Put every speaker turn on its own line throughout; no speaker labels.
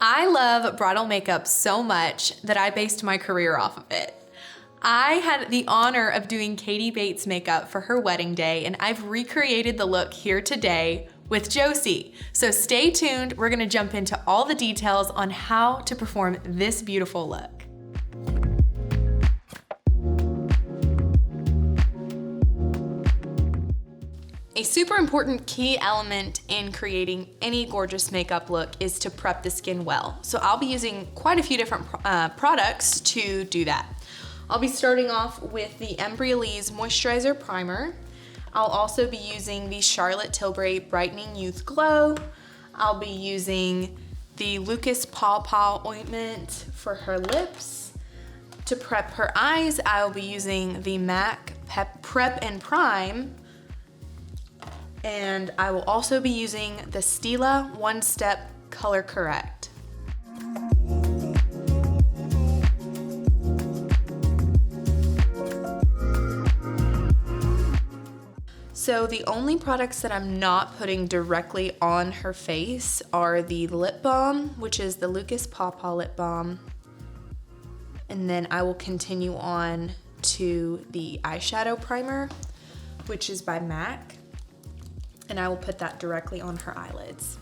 I love bridal makeup so much that I based my career off of it. I had the honor of doing Katie Bates' makeup for her wedding day, and I've recreated the look here today with Josie. So stay tuned, we're gonna jump into all the details on how to perform this beautiful look. A super important key element in creating any gorgeous makeup look is to prep the skin well. So I'll be using quite a few different products to do that. I'll be starting off with the Embryolisse Moisturizer Primer. I'll also be using the Charlotte Tilbury Brightening Youth Glow. I'll be using the Lucas Paw Paw Ointment for her lips. To prep her eyes, I'll be using the MAC Prep and Prime. And I will also be using the Stila One Step Color Correct. So the only products that I'm not putting directly on her face are the lip balm, which is the Lucas Paw Paw Lip Balm. And then I will continue on to the eyeshadow primer, which is by MAC. And I will put that directly on her eyelids.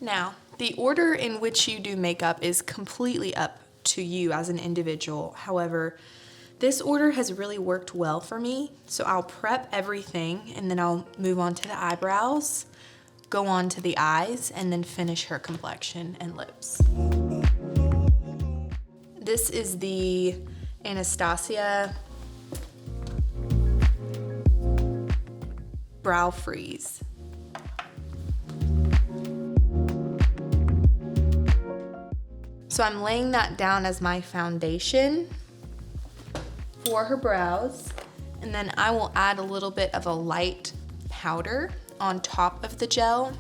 Now, the order in which you do makeup is completely up to you as an individual. However, this order has really worked well for me. So I'll prep everything and then I'll move on to the eyebrows, go on to the eyes, and then finish her complexion and lips. This is the Anastasia Brow Freeze. So I'm laying that down as my foundation for her brows, and then I will add a little bit of a light powder on top of the gel.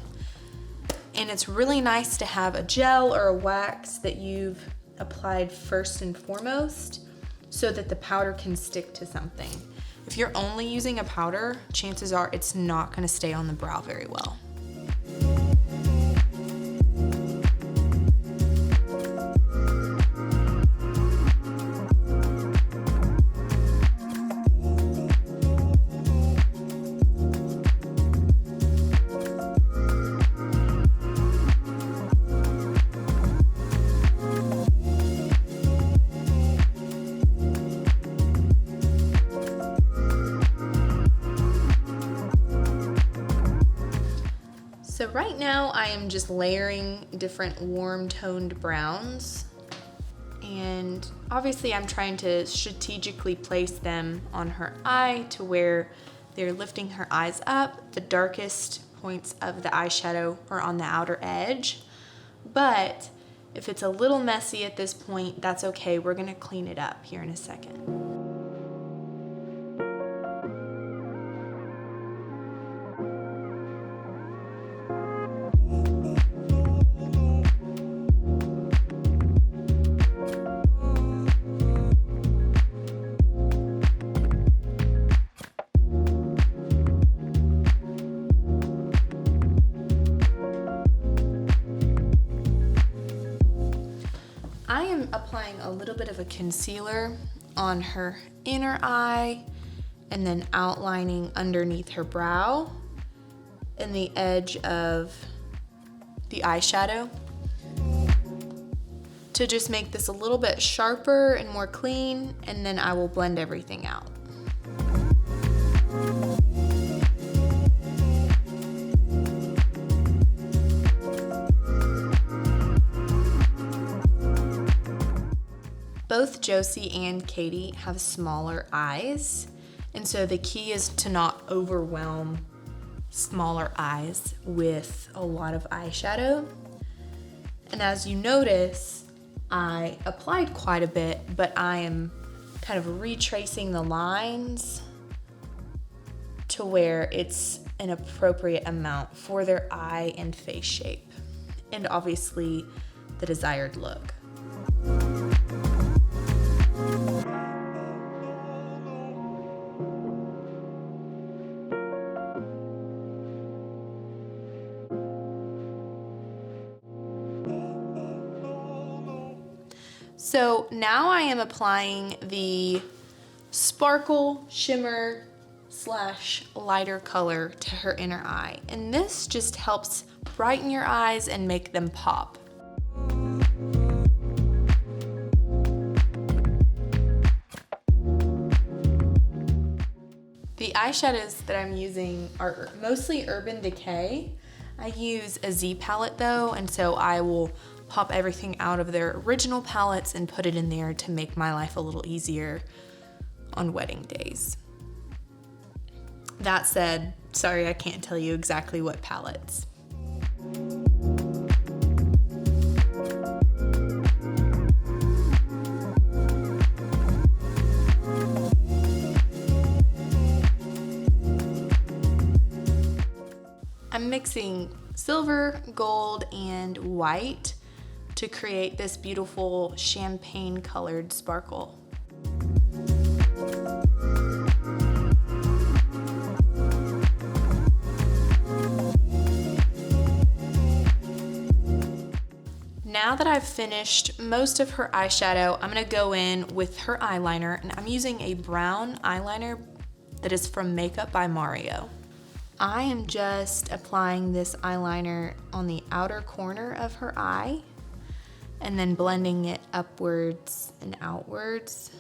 And it's really nice to have a gel or a wax that you've applied first and foremost so that the powder can stick to something. If you're only using a powder, chances are it's not going to stay on the brow very well. So right now I am just layering different warm toned browns, and obviously I'm trying to strategically place them on her eye to where they're lifting her eyes up. The darkest points of the eyeshadow are on the outer edge, but if it's a little messy at this point, that's okay. We're gonna clean it up here in a second. I am applying a little bit of a concealer on her inner eye and then outlining underneath her brow and the edge of the eyeshadow to just make this a little bit sharper and more clean, and then I will blend everything out. Both Josie and Katie have smaller eyes, and so the key is to not overwhelm smaller eyes with a lot of eyeshadow. And as you notice, I applied quite a bit, but I am kind of retracing the lines to where it's an appropriate amount for their eye and face shape, and obviously the desired look. So now I am applying the sparkle shimmer slash lighter color to her inner eye. And this just helps brighten your eyes and make them pop. The eyeshadows that I'm using are mostly Urban Decay. I use a Z palette though, and so I will pop everything out of their original palettes and put it in there to make my life a little easier on wedding days. That said, sorry I can't tell you exactly what palettes. I'm mixing silver, gold, and white to create this beautiful champagne colored sparkle. Now that I've finished most of her eyeshadow, I'm gonna go in with her eyeliner, and I'm using a brown eyeliner that is from Makeup by Mario. I am just applying this eyeliner on the outer corner of her eye and then blending it upwards and outwards.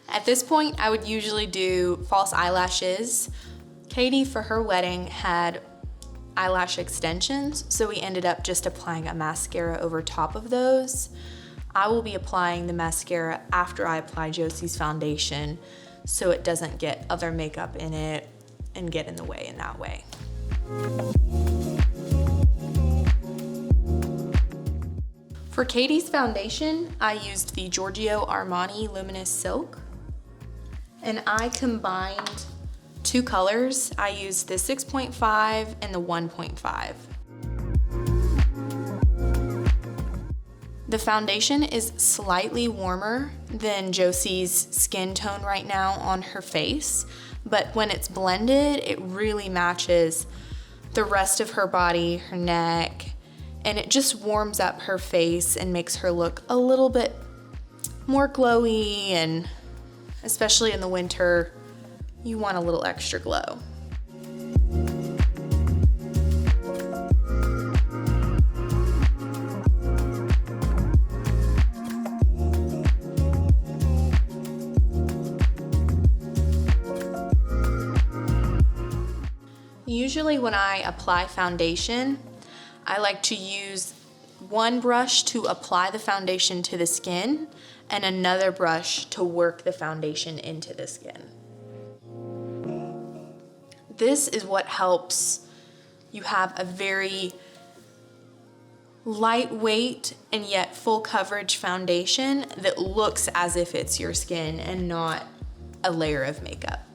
At this point, I would usually do false eyelashes. Katie, for her wedding, had eyelash extensions, so we ended up just applying a mascara over top of those. I will be applying the mascara after I apply Josie's foundation so it doesn't get other makeup in it and get in the way in that way. For Katie's foundation, I used the Giorgio Armani Luminous Silk, and I combined two colors. I used the 6.5 and the 1.5. The foundation is slightly warmer than Josie's skin tone right now on her face, but when it's blended, it really matches the rest of her body, her neck, and it just warms up her face and makes her look a little bit more glowy, and especially in the winter, you want a little extra glow. Usually when I apply foundation, I like to use one brush to apply the foundation to the skin and another brush to work the foundation into the skin. This is what helps you have a very lightweight and yet full coverage foundation that looks as if it's your skin and not a layer of makeup.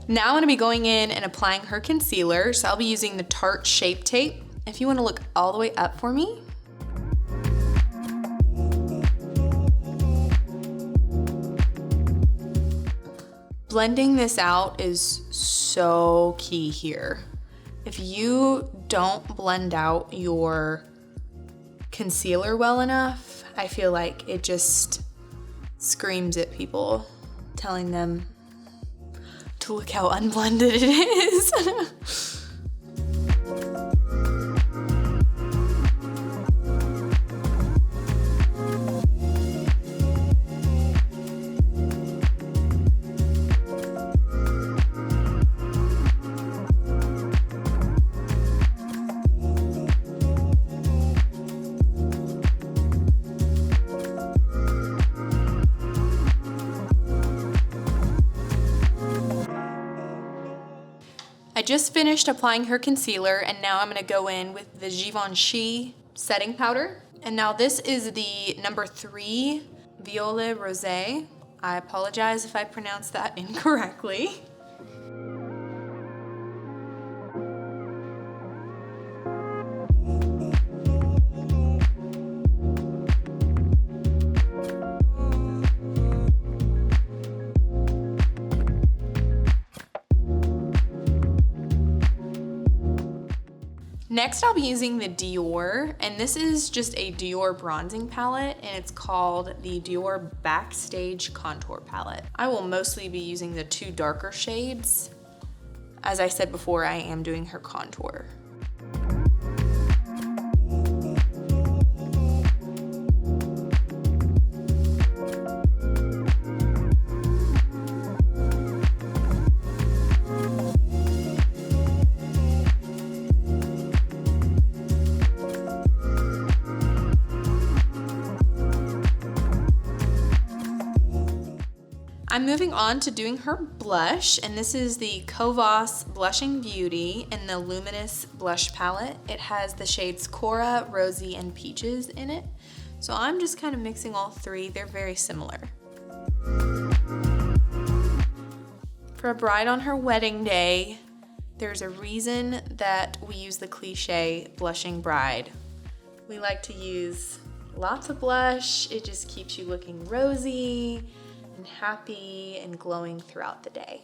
Now I'm gonna be going in and applying her concealer. So I'll be using the Tarte Shape Tape. If you wanna look all the way up for me. Blending this out is so key here. If you don't blend out your concealer well enough, I feel like it just screams at people, telling them to look how unblended it is. I just finished applying her concealer, and now I'm gonna go in with the Givenchy setting powder. And now this is the number 3 Violet Rosé. I apologize if I pronounced that incorrectly. Next, I'll be using the Dior, and this is just a Dior bronzing palette, and it's called the Dior Backstage Contour Palette. I will mostly be using the 2 darker shades. As I said before, I am doing her contour. I'm moving on to doing her blush, and this is the Covas Blushing Beauty in the Luminous Blush Palette. It has the shades Cora, Rosy, and Peaches in it. So I'm just kind of mixing all 3. They're very similar. For a bride on her wedding day, there's a reason that we use the cliche blushing bride. We like to use lots of blush. It just keeps you looking rosy and happy and glowing throughout the day.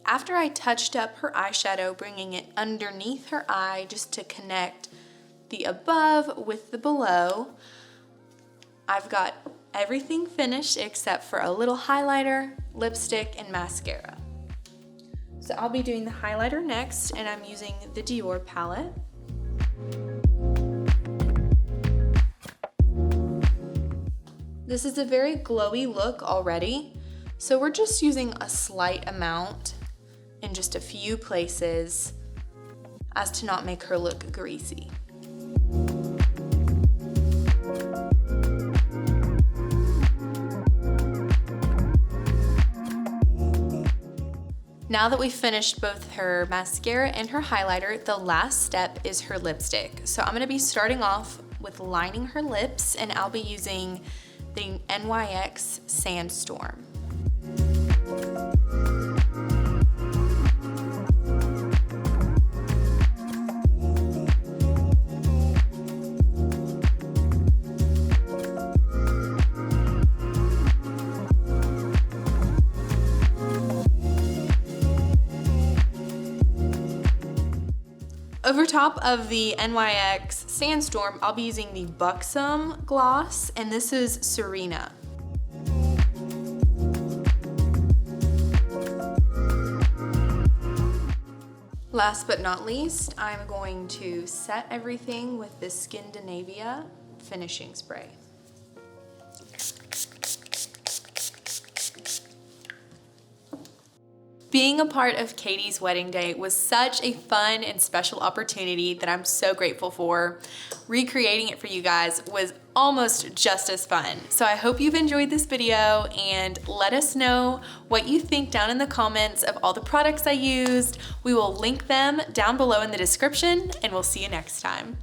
After I touched up her eyeshadow, bringing it underneath her eye just to connect the above with the below, I've got everything finished except for a little highlighter, lipstick, and mascara. So I'll be doing the highlighter next, and I'm using the Dior palette. This is a very glowy look already, so we're just using a slight amount in just a few places as to not make her look greasy. Now that we've finished both her mascara and her highlighter, the last step is her lipstick. So I'm gonna be starting off with lining her lips, and I'll be using the NYX Sandstorm. Over top of the NYX Sandstorm, I'll be using the Buxom gloss, and this is Serena. Last but not least, I'm going to set everything with this Skindinavia finishing spray. Being a part of Katie's wedding day was such a fun and special opportunity that I'm so grateful for. Recreating it for you guys was almost just as fun. So I hope you've enjoyed this video, and let us know what you think down in the comments of all the products I used. We will link them down below in the description, and we'll see you next time.